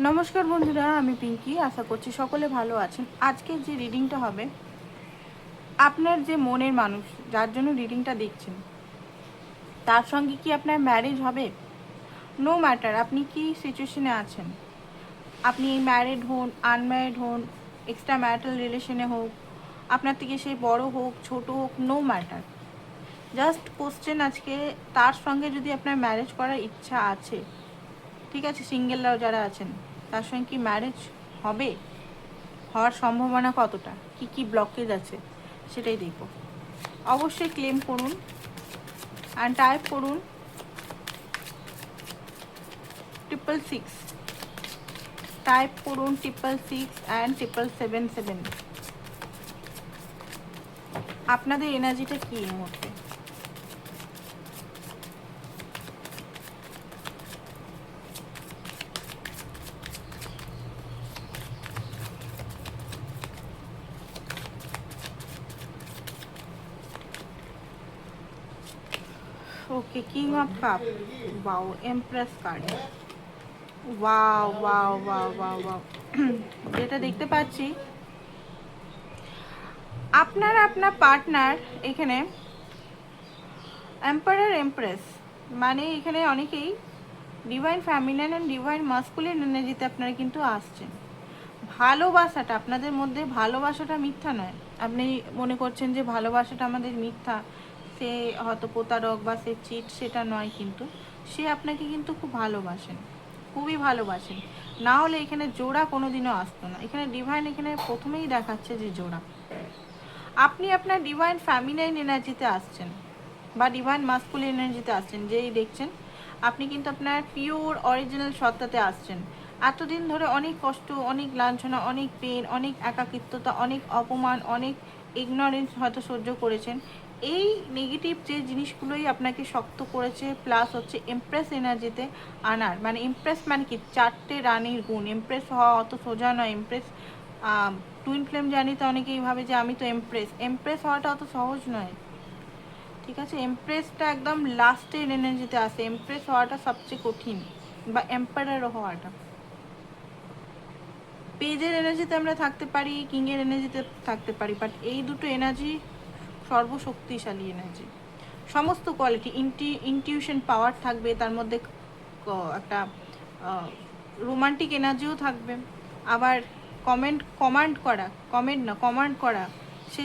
নমস্কার বন্ধুরা, আমি পিঙ্কি। আশা করছি সকলে ভালো আছেন। আজকে যে রিডিংটা হবে, আপনার যে মনের মানুষ যার জন্য রিডিংটা দেখছেন, তার সঙ্গে কি আপনার ম্যারেজ হবে? নো ম্যাটার আপনি কি সিচুয়েশনে আছেন, আপনি ম্যারিড হন, আনম্যারিড হন, এক্সট্রা ম্যারিটাল রিলেশনে হোক, আপনার থেকে সে বড় হোক ছোট হোক, নো ম্যাটার। জাস্ট কোশ্চেন আজকে, তার সঙ্গে যদি আপনার ম্যারেজ করার ইচ্ছা আছে, ঠিক আছে, সিঙ্গেলরাও যারা আছেন, তার সঙ্গে কি ম্যারেজ হবে? হওয়ার সম্ভাবনা কতটা, কি কি ব্লকেজ আছে সেটাই দেখব। অবশ্যই ক্লেম করুন অ্যান্ড টাইপ করুন 666, টাইপ করুন 666 অ্যান্ড 7777। আপনাদের এনার্জিটা কি এই মুহূর্তে? Okay, king of cup, wow, empress card, wow wow wow wow wow. যেটা দেখতে পাচ্ছি, আপনার পার্টনার এখানে এম্পারার এমপ্রেস, মানে এখানে অনেকেই divine feminine and divine masculine এনার্জিতে আপনারা কিন্তু আসছেন। ভালোবাসাটা আপনাদের মধ্যে, ভালোবাসাটা মিথ্যা নয়। আপনি মনে করছেন যে ভালোবাসাটা আমাদের মিথ্যা, সে হয়তো প্রতারক বা সে চিট, সেটা নয়। কিন্তু সে আপনাকে কিন্তু খুব ভালোবাসেন, খুবই ভালোবাসেন। না হলে এখানে জোড়া কোনোদিনও আসতো না। এখানে ডিভাইন এখানে প্রথমেই দেখাচ্ছে যে জোড়া। আপনি আপনার ডিভাইন ফ্যামিলাইন এনার্জিতে আসছেন বা ডিভাইন মাস্কুলিন এনার্জিতে আসছেন। যেই দেখছেন আপনি কিন্তু আপনার পিওর অরিজিনাল সত্তাতে আসছেন। এতদিন ধরে অনেক কষ্ট, অনেক লাঞ্ছনা, অনেক পেন, অনেক একাকিত্বতা, অনেক অপমান, অনেক ইগনোরেন্স হয়তো সহ্য করেছেন। এই নেগেটিভ যে জিনিসগুলোই আপনাকে শক্ত করেছে, প্লাস হচ্ছে এমপ্রেস এনার্জিতে আনার, মানে ইমপ্রেস মানে কি, চারটে রানীর গুণ। এমপ্রেস হওয়া অত সোজা নয়। এমপ্রেস টুইন ফ্লেম জার্নিতে অনেকেই ভাবে যে আমি তো এমপ্রেস, এমপ্রেস হওয়াটা অত সহজ নয়, ঠিক আছে। এমপ্রেসটা একদম লাস্টের এনার্জিতে আসে। এমপ্রেস হওয়াটা সবচেয়ে কঠিন, বা এম্পায়ার হওয়াটা। পেজের এনার্জিতে আমরা থাকতে পারি, কিংয়ের এনার্জিতে থাকতে পারি, বাট এই দুটো এনার্জি সর্বশক্তিশালী এনার্জি। সমস্ত কোয়ালিটি, ইনটিউশন পাওয়ার থাকবে তার মধ্যে, একটা রোমান্টিক এনার্জিও থাকবে, আবার কমান্ড করা, সে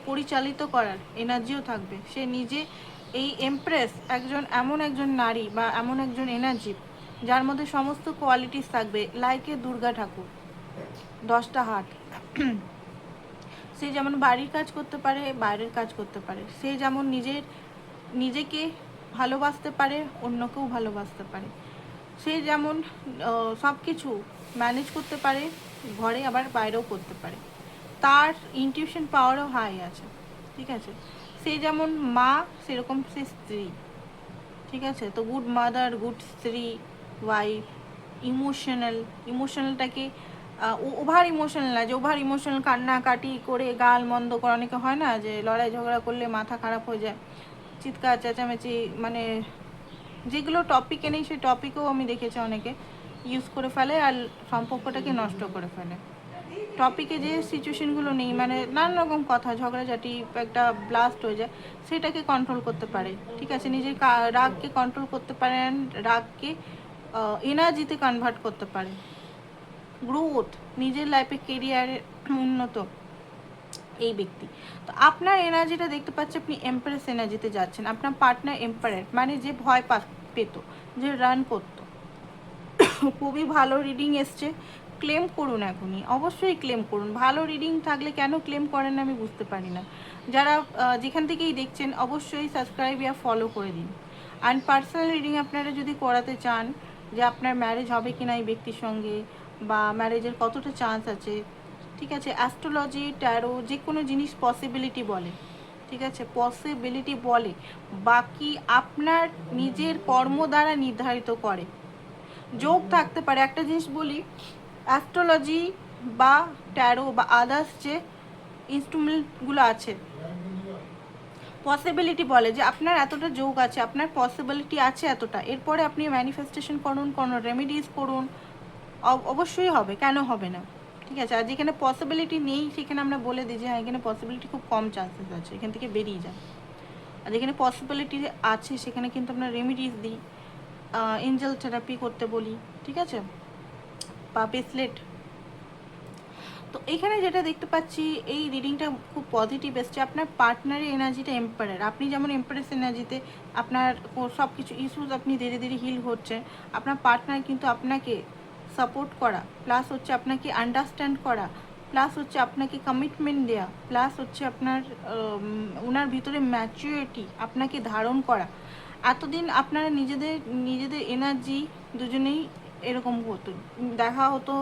পরিচালিত করার এনার্জিও থাকবে। সে নিজে, এই এমপ্রেস এমন একজন নারী বা এমন একজন এনার্জি যার মধ্যে সমস্ত কোয়ালিটিস থাকবে। লাইকে দুর্গা ঠাকুর, 10টা হাত। সে যেমন বাড়ির কাজ করতে পারে, বাইরের কাজ করতে পারে। সে যেমন নিজেকে ভালোবাসতে পারে, অন্যকেও ভালোবাসতে পারে। সে যেমন সব কিছু ম্যানেজ করতে পারে, ঘরে আবার বাইরেও করতে পারে। তার ইনটিউশন পাওয়ারও হাই আছে, ঠিক আছে। সে যেমন মা, সেরকম সে স্ত্রী, ঠিক আছে। তো গুড মাদার, গুড স্ত্রী, ওয়াইফ, ইমোশনালটাকে ওভার ইমোশনাল না, যে ওভার ইমোশনাল কান্নাকাটি করে গাল মন্দ করে, অনেকে হয় না যে লড়াই ঝগড়া করলে মাথা খারাপ হয়ে যায়, চিৎকার চেঁচামেচি, মানে যেগুলো টপিকে নেই সেই টপিকেও আমি দেখেছি অনেকে ইউজ করে ফেলে আর সম্পর্কটাকে নষ্ট করে ফেলে। টপিকে যে সিচুয়েশনগুলো নেই, মানে নানান রকম কথা, ঝগড়াঝাটি, একটা ব্লাস্ট হয়ে যায়, সেটাকে কন্ট্রোল করতে পারে, ঠিক আছে। নিজের রাগকে কন্ট্রোল করতে পারেন, রাগকে এনার্জিতে কনভার্ট করতে পারে। গ্রোথ, নিজের লাইফে কেরিয়ারে উন্নত এই ব্যক্তি। তো আপনার এনার্জিটা দেখতে পাচ্ছি, আপনি এম্পারেস এনার্জিতে যাচ্ছেন। আপনার পার্টনার এম্পায়ার, মানে যে ভয় পেত, যে রান করতো। খুবই ভালো রিডিং এসছে, ক্লেম করুন এখনই, অবশ্যই ক্লেম করুন। ভালো রিডিং থাকলে কেন ক্লেম করেন আমি বুঝতে পারি না। যারা যেখান থেকেই দেখছেন অবশ্যই সাবস্ক্রাইব ইয়া ফলো করে দিন। অ্যান্ড পার্সোনাল রিডিং আপনারা যদি করাতে চান, যে আপনার ম্যারেজ হবে কিনা এই ব্যক্তির সঙ্গে, বা ম্যারেজের কতটা চান্স আছে, ঠিক আছে। অ্যাস্ট্রোলজি, ট্যারো, যে কোনো জিনিস পসিবিলিটি বলে, ঠিক আছে, পসিবিলিটি বলে, বাকি আপনার নিজের কর্ম দ্বারা নির্ধারিত করে। যোগ থাকতে পারে। একটা জিনিস বলি, অ্যাস্ট্রোলজি বা ট্যারো বা আদার্স যে ইনস্ট্রুমেন্টগুলো আছে, পসিবিলিটি বলে যে আপনার এতটা যোগ আছে, আপনার পসিবিলিটি আছে এতটা, এরপরে আপনি ম্যানিফেস্টেশন করুন, কোনো রেমেডিস করুন, অবশ্যই হবে, কেন হবে না? ঠিক আছে, আর যেখানে পসিবিলিটি নেই সেখানে আমরা বলে দিই যে হ্যাঁ এখানে পসিবিলিটি খুব কম চান্সেস আছে, এখান থেকে বেরিয়ে যান। আর যেখানে পসিবিলিটি আছে সেখানে কিন্তু আমরা রেমিডিস দিই, এঞ্জেল থেরাপি করতে বলি, ঠিক আছে, বা ব্রেসলেট। তো এখানে যেটা দেখতে পাচ্ছি এই রিডিংটা খুব পজিটিভ এসছে। আপনার পার্টনারের এনার্জিটা এম্পায়ার, আপনি যেমন এম্পারেস এনার্জিতে আপনার সব কিছু ইস্যুস আপনি ধীরে ধীরে হিল হচ্ছে, আপনার পার্টনার কিন্তু আপনাকে সাপোর্ট করা, প্লাস হচ্ছে আপনাকে আন্ডারস্ট্যান্ড করা, প্লাস হচ্ছে আপনাকে কমিটমেন্ট দেওয়া, প্লাস হচ্ছে আপনার ওনার ভিতরে ম্যাচুরিটি আপনাকে ধারণ করা। এতদিন আপনারা নিজেদের নিজেদের এনার্জি দুজনেই এরকম হতো, দেখা হতো,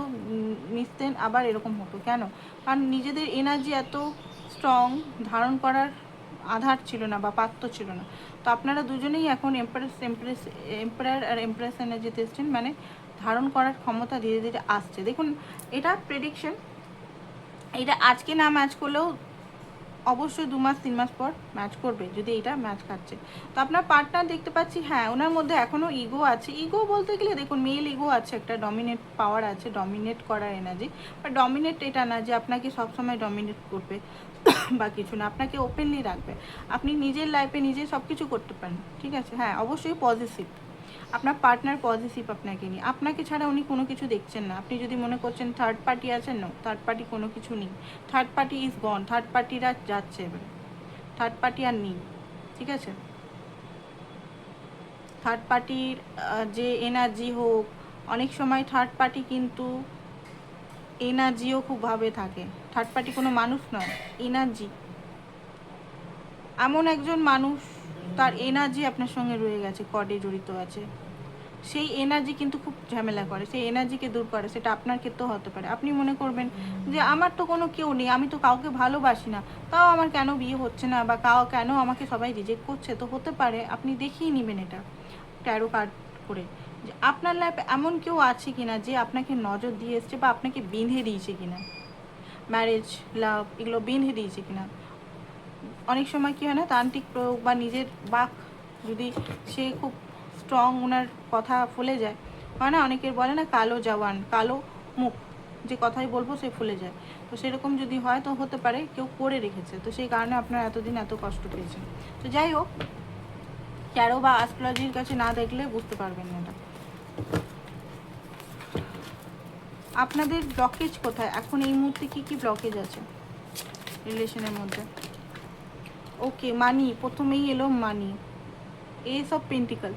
মিশতেন, আবার এরকম হতো। কেন? কারণ নিজেদের এনার্জি এত স্ট্রং ধারণ করার আধার ছিল না বা পাত্র ছিল না। তো আপনারা দুজনেই এখন এম্পায়ার আর এমপ্রেস এনার্জিতে এসছেন, মানে ধারণ করার ক্ষমতা ধীরে ধীরে আসছে। দেখুন এটা প্রেডিকশন, এটা আজকে না ম্যাচ করলেও অবশ্যই 2 মাস 3 মাস পর ম্যাচ করবে, যদি এটা ম্যাচ খাচ্ছে। তো আপনার পার্টনার দেখতে পাচ্ছি হ্যাঁ ওনার মধ্যে এখনও ইগো আছে। ইগো বলতে গেলে দেখুন মেল ইগো আছে, একটা ডমিনেট পাওয়ার আছে, ডমিনেট করার এনার্জি। বা ডমিনেট এটা না যে আপনাকে সবসময় ডমিনেট করবে বা কিছু না, আপনাকে ওপেনলি রাখবে, আপনি নিজের লাইফে নিজে সব কিছু করতে পারেন, ঠিক আছে। হ্যাঁ অবশ্যই পজিটিভ, আপনার পার্টনার পজিটিভ আপনাকে নিয়ে, আপনাকে ছাড়া উনি কোনো কিছু দেখছেন না। আপনি যদি মনে করছেন থার্ড পার্টি আছেন, না, থার্ড পার্টি কোনো কিছু নেই, third party is gone, third পার্টিরা যাচ্ছে এবারে, থার্ড পার্টি আর নেই, ঠিক আছে। থার্ড পার্টির যে এনার্জি হোক, অনেক সময় থার্ড পার্টি কিন্তু এনার্জিও খুবভাবে থাকে। থার্ড পার্টি কোনো মানুষ নয়, এনার্জি, এমন একজন মানুষ তার এনার্জি আপনার সঙ্গে রয়ে গেছে, কর্ডে জড়িত আছে, সেই এনার্জি কিন্তু খুব ঝামেলা করে, সেই এনার্জিকে দূর করে। সেটা আপনার ক্ষেত্রেও হতে পারে। আপনি মনে করবেন যে আমার তো কোনো কেউ নেই, আমি তো কাউকে ভালোবাসি না, তাও আমার কেন বিয়ে হচ্ছে না, বা কেন আমাকে সবাই রিজেক্ট করছে। তো হতে পারে আপনি দেখিয়ে নেবেন এটা ট্যারো কার্ড করে, যে আপনার লাইফে এমন কেউ আছে কিনা যে আপনাকে নজর দিয়ে এসছে বা আপনাকে বেঁধে দিয়েছে কিনা, ম্যারেজ, লাভ, এগুলো বেঁধে দিয়েছে কিনা। অনেক সময় কী হয় না, তান্ত্রিক প্রয়োগ বা নিজের বাক যদি সে খুব স্ট্রং, ওনার কথা ফুলে যায়, হয় না, অনেকের বলে না কালো জওয়ান, কালো মুখ, যে কথাই বলবো সে ফুলে যায়। তো সেরকম যদি হয় তো হতে পারে কেউ করে রেখেছে, তো সেই কারণে আপনারা এতদিন এত কষ্ট পেয়েছেন। তো যাই হোক, ট্যারো বা অ্যাস্ট্রোলজির কাছে না দেখলে বুঝতে পারবেন না এটা। আপনাদের ব্লকেজ কোথায় এখন এই মুহূর্তে, কি কি ব্লকেজ আছে রিলেশনের মধ্যে? ওকে, মানি, প্রথমেই এলো মানি, এই সব পেন্টিকল,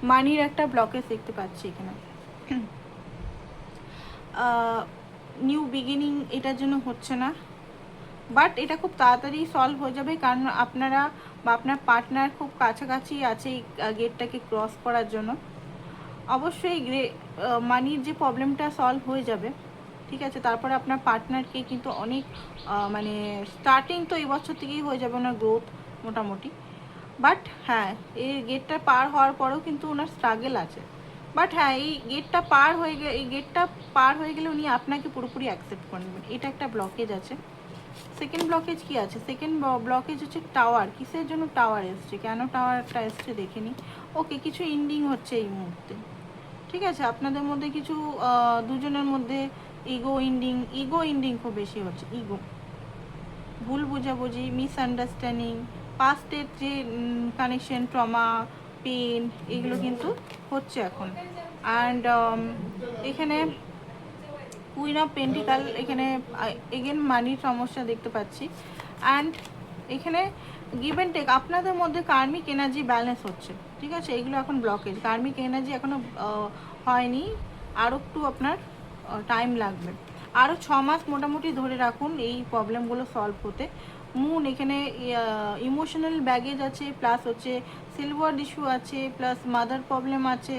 মানির একটা ব্লকেজ দেখতে পাচ্ছি এখানে। নিউ বিগিনিং এটার জন্য হচ্ছে না, বাট এটা খুব তাড়াতাড়ি সলভ হয়ে যাবে, কারণ আপনারা বা আপনার পার্টনার খুব কাছাকাছি আছে এই গেটটাকে ক্রস করার জন্য। অবশ্যই মানির যে প্রবলেমটা সলভ হয়ে যাবে, ঠিক আছে। তারপরে আপনার পার্টনারকে কিন্তু অনেক মানে স্টার্টিং তো এই বছর থেকেই হয়ে যাবে ওনার গ্রোথ মোটামুটি। বাট হ্যাঁ, এই গেটটা পার হওয়ার পরেও কিন্তু ওনার স্ট্রাগল আছে। বাট হ্যাঁ, এই গেটটা পার হয়ে গেলে উনি আপনাকে পুরোপুরি অ্যাকসেপ্ট করে নেবেন, এটা একটা ব্লকেজ আছে। সেকেন্ড ব্লকেজ কি আছে? সেকেন্ড ব্লকেজ হচ্ছে টাওয়ার। কিসের জন্য টাওয়ার এসছে, কেন টাওয়ারটা এসছে দেখে নিই। ওকে, কিছু এন্ডিং হচ্ছে এই মুহূর্তে, ঠিক আছে। আপনাদের মধ্যে কিছু দুজনের মধ্যে ইগো এন্ডিং খুব বেশি হচ্ছে, ইগো, ভুল বোঝাবুঝি, মিসআন্ডারস্ট্যান্ডিং, পাস্টের যে কানেকশন, ট্রমা, পেন, এগুলো কিন্তু হচ্ছে এখন। অ্যান্ড এখানে কুইন অফ পেন্টিকাল, এখানে এগেন মানির সমস্যা দেখতে পাচ্ছি। অ্যান্ড এখানে গিভ অ্যান্ড টেক, আপনাদের মধ্যে কার্মিক এনার্জি ব্যালেন্স হচ্ছে, ঠিক আছে। এগুলো এখন ব্লকেজ, কার্মিক এনার্জি এখনও হয়নি, আরও একটু আপনার টাইম লাগবে, আরও 6 মাস মোটামুটি ধরে রাখুন এই প্রবলেমগুলো সলভ হতে। মুন, এখানে ইমোশনাল ব্যাগেজ আছে, প্লাস হচ্ছে সিলভার ইস্যু আছে, প্লাস মাদার প্রবলেম আছে,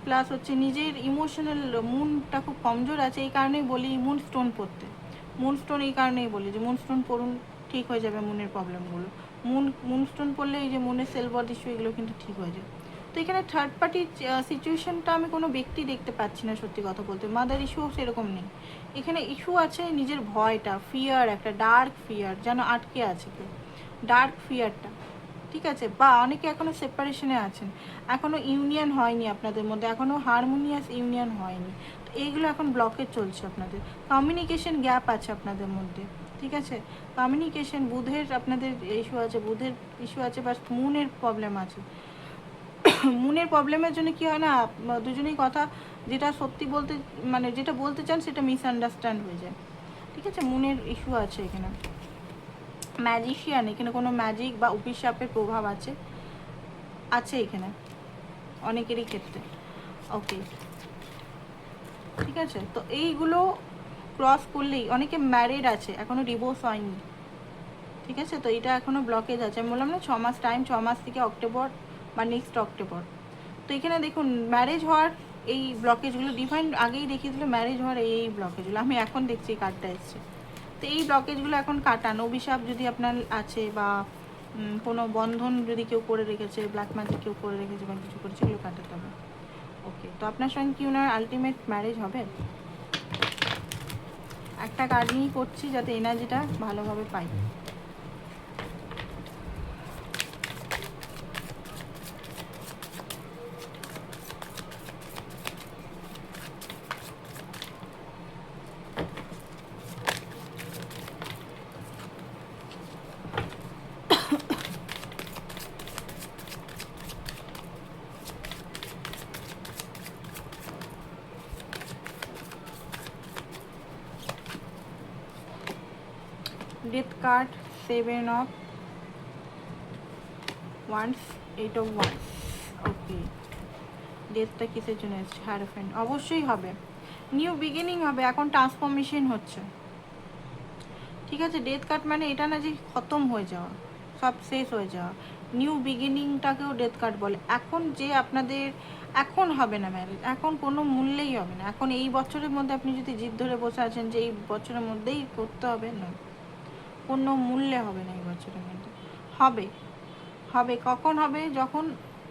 প্লাস হচ্ছে নিজের ইমোশনাল মুনটা খুব কমজোর আছে। এই কারণেই বলি মুন স্টোন পড়তে, মুন স্টোন এই কারণেই বলি যে মুন স্টোন পড়ুন, ঠিক হয়ে যাবে মুনের প্রবলেমগুলো। মুন স্টোন পড়লে এই যে মুনের সেলফ ইস্যু এগুলো কিন্তু ঠিক হয়ে যায়। তো এখানে থার্ড পার্টির সিচুয়েশনটা আমি কোনো ব্যক্তি দেখতে পাচ্ছি না, সত্যি কথা বলতে। মাদার ইস্যু সেরকম নেই, এখানে ইস্যু আছে নিজের ভয়টা, ফিয়ার, একটা ডার্ক ফিয়ার যেন আটকে আছে কেউ, ডার্ক ফিয়ারটা, ঠিক আছে। বা অনেকে এখনও সেপারেশনে আছেন, এখনও ইউনিয়ন হয়নি আপনাদের মধ্যে, এখনও হারমোনিয়াস ইউনিয়ন হয়নি। তো এইগুলো এখন ব্লকেজ চলছে আপনাদের, কমিউনিকেশন গ্যাপ আছে আপনাদের মধ্যে, ঠিক আছে। কমিউনিকেশন, বুধের আপনাদের ইস্যু আছে, বুধের ইস্যু আছে, বা মুনের প্রবলেম আছে। মুনের প্রবলেমের জন্য কি হয় না, দুজনেই কথা যেটা সত্যি বলতে মানে যেটা বলতে চান সেটা মিসআন্ডারস্ট্যান্ড হয়ে যায়, ঠিক আছে। মুনের ইস্যু আছে এখানে। ম্যাজিশিয়ান, এখানে কোনো ম্যাজিক বা অভিশাপের প্রভাব আছে আছে এখানে অনেকেরই ক্ষেত্রে। ওকে, ঠিক আছে। তো এইগুলো ক্রস করলেই, অনেকে ম্যারিড আছে এখনও ডিভোর্স হয়নি, ঠিক আছে। তো এটা এখনও ব্লকেজ আছে, আমি বললাম না 6 মাস টাইম, 6 মাস থেকে অক্টোবর বা নেক্সট অক্টোবর। তো এখানে দেখুন ম্যারেজ হওয়ার এই ব্লকেজগুলো ডিফাইন আগেই দেখিয়ে দিল, ম্যারেজ হওয়ার এই ব্লকেজগুলো আমি এখন দেখছি এই কার্ডটা এসছে। তো এই ব্লকেজগুলো এখন কাটান, অভিশাপ যদি আপনার আছে বা কোনো বন্ধন যদি কেউ করে রেখেছে, ব্ল্যাক ম্যাজিক কেউ করে রেখেছে বা কিছু করেছে, এগুলো কাটাতে হবে। ওকে, তো আপনার সঙ্গে কি ওনার আলটিমেট ম্যারেজ হবে? একটা কার্ড নিয়েই করছি যাতে এনার্জিটা ভালোভাবে পাই। Death card, 7 of wands, 8 of wands. Okay, ডেথটা কিসের জন্য এসছে? হ্যারোফেন্ট, অবশ্যই হবে, নিউ বিগিনিং হবে, এখন ট্রান্সফরমেশন হচ্ছে, ঠিক আছে। ডেথ কার্ড মানে এটা না যে খতম হয়ে যাওয়া, সব শেষ হয়ে যাওয়া, নিউ বিগিনিংটাকেও ডেথ কার্ড বলে। এখন যে আপনাদের এখন হবে না ম্যারেজ, এখন কোনো মূল্যেই হবে না, এখন এই বছরের মধ্যে আপনি যদি জিদ ধরে বসে আছেন যে এই বছরের মধ্যেই করতে হবে, না, কোনো মূল্যে হবে না এই বছরের মধ্যে। হবে, হবে কখন হবে? যখন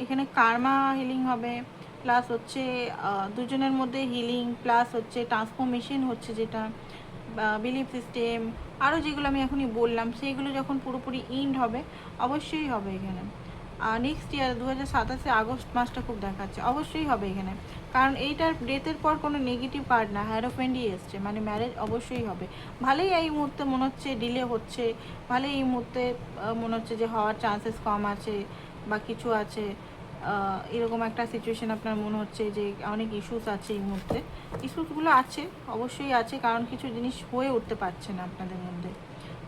এখানে কার্মা হিলিং হবে, প্লাস হচ্ছে দুজনের মধ্যে হিলিং, প্লাস হচ্ছে ট্রান্সফরমেশন হচ্ছে, যেটা বিলিফ সিস্টেম আরও যেগুলো আমি এখনই বললাম, সেইগুলো যখন পুরোপুরি ইন্ড হবে, অবশ্যই হবে এখানে। নেক্সট ইয়ার 2027 আগস্ট মাসটা খুব দেখাচ্ছে, অবশ্যই হবে এখানে, কারণ এইটার ডেথের পর কোনো নেগেটিভ কার্ড না, হ্যারোফেন্ডই এসছে, মানে ম্যারেজ অবশ্যই হবে। ভালোই এই মুহূর্তে মনে হচ্ছে ডিলে হচ্ছে, ভালোই এই মুহূর্তে মনে হচ্ছে যে হওয়ার চান্সেস কম আছে বা কিছু আছে, এরকম একটা সিচুয়েশান আপনার মনে হচ্ছে যে অনেক ইস্যুস আছে এই মুহূর্তে। ইস্যুসগুলো আছে, অবশ্যই আছে, কারণ কিছু জিনিস হয়ে উঠতে পারছে না আপনাদের মধ্যে।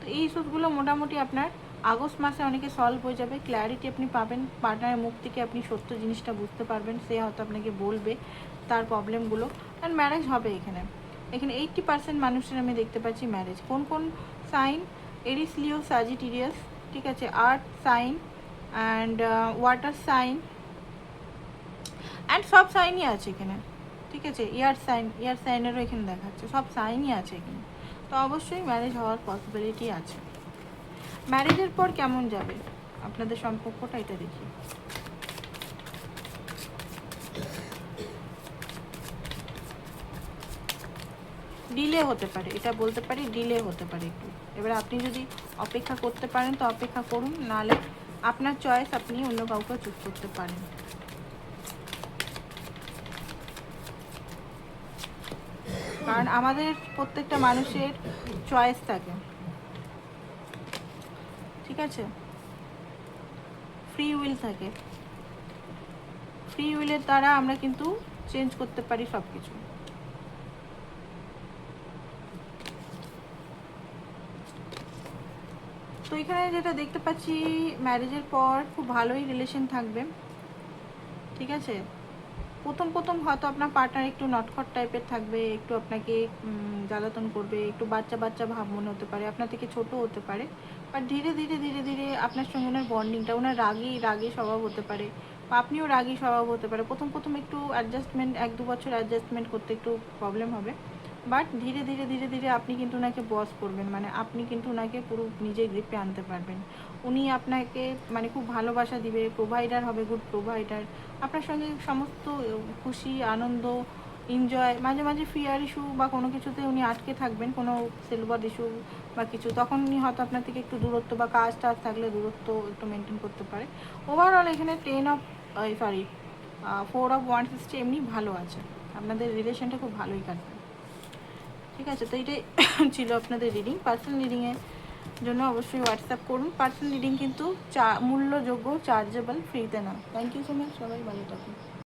তো এই ইস্যুসগুলো মোটামুটি আপনার আগস্ট মাসে অনেকে সলভ হয়ে যাবে, ক্ল্যারিটি আপনি পাবেন, পার্টনারের মুখ থেকে আপনি সত্য জিনিসটা বুঝতে পারবেন, সে হয়তো আপনাকে বলবে তার প্রবলেমগুলো, অ্যান্ড ম্যারেজ হবে এখানে। এখানে 80% মানুষের আমি দেখতে পাচ্ছি ম্যারেজ। কোন কোন সাইন? এরিস, লিও, স্যাজিটেরিয়াস, ঠিক আছে, earth sign and water sign, and সব সাইনই আছে এখানে, ঠিক আছে। ইয়ার সাইনেরও এখানে দেখাচ্ছে, সব সাইনই আছে এখানে। তো অবশ্যই ম্যারেজ হওয়ার পসিবিলিটি আছে। ম্যারেজের পর কেমন যাবে আপনাদের সম্পর্কটা, এটা দেখি। ডিলে হতে পারে, এটা বলতে পারি, ডিলে হতে পারে একটু। এবার আপনি যদি অপেক্ষা করতে পারেন তো অপেক্ষা করুন, নাহলে আপনার চয়েস, আপনি অন্য কাউকে চুজ করতে পারেন। কারণ আমাদের প্রত্যেকটা মানুষের চয়েস থাকে, ঠিক আছে, ফ্রি উইল থাকে, ফ্রি উইলের দ্বারা আমরা কিন্তু চেঞ্জ করতে পারি সব কিছু। তো এখানে যেটা দেখতে পাচ্ছি, ম্যারেজের পর খুব ভালোই রিলেশন থাকবে, ঠিক আছে। প্রথম প্রথম হয়তো আপনার পার্টনার একটু নটখট টাইপের থাকবে, একটু আপনাকে জ্বালাতন করবে, একটু বাচ্চা বাচ্চা ভাব মনে হতে পারে, আপনার থেকে ছোট হতে পারে, বাট ধীরে ধীরে ধীরে ধীরে আপনার সঙ্গে ওনার বন্ডিংটা, ওনার রাগী স্বভাব হতে পারে, বা আপনিও রাগী স্বভাব হতে পারে। প্রথম প্রথম একটু অ্যাডজাস্টমেন্ট, 1-2 বছর অ্যাডজাস্টমেন্ট করতে একটু প্রবলেম হবে, বাট ধীরে ধীরে ধীরে ধীরে আপনি কিন্তু ওনাকে বস করবেন, মানে আপনি কিন্তু ওনাকে পুরো নিজের গ্রিপে আনতে পারবেন। উনি আপনাকে মানে খুব ভালোবাসা দিবে, প্রোভাইডার হবে, গুড প্রোভাইডার, আপনার সঙ্গে সমস্ত খুশি আনন্দ এনজয়। মাঝে মাঝে ফিয়ার ইস্যু বা কোনো কিছুতে উনি আটকে থাকবেন, কোনো সিলভার ইস্যু বা কিছু, তখন উনি হয়তো আপনার থেকে একটু দূরত্ব বা কাজ টাজ থাকলে দূরত্ব একটু মেনটেন করতে পারে। ওভারঅল এখানে 4 অফ ওয়ান্স এমনি ভালো আছে, আপনাদের রিলেশনটা খুব ভালোই কাটবে। ঠিক আছে, তো এইটাই ছিল আপনাদের রিডিং। পার্সোনাল রিডিংয়ের জন্য অবশ্যই হোয়াটসঅ্যাপ করুন। পার্সোনাল রিডিং কিন্তু মূল্যযোগ্য, চার্জেবল, ফ্রিতে না। থ্যাংক ইউ সো মাচ, সবাই ভালো থাকুন।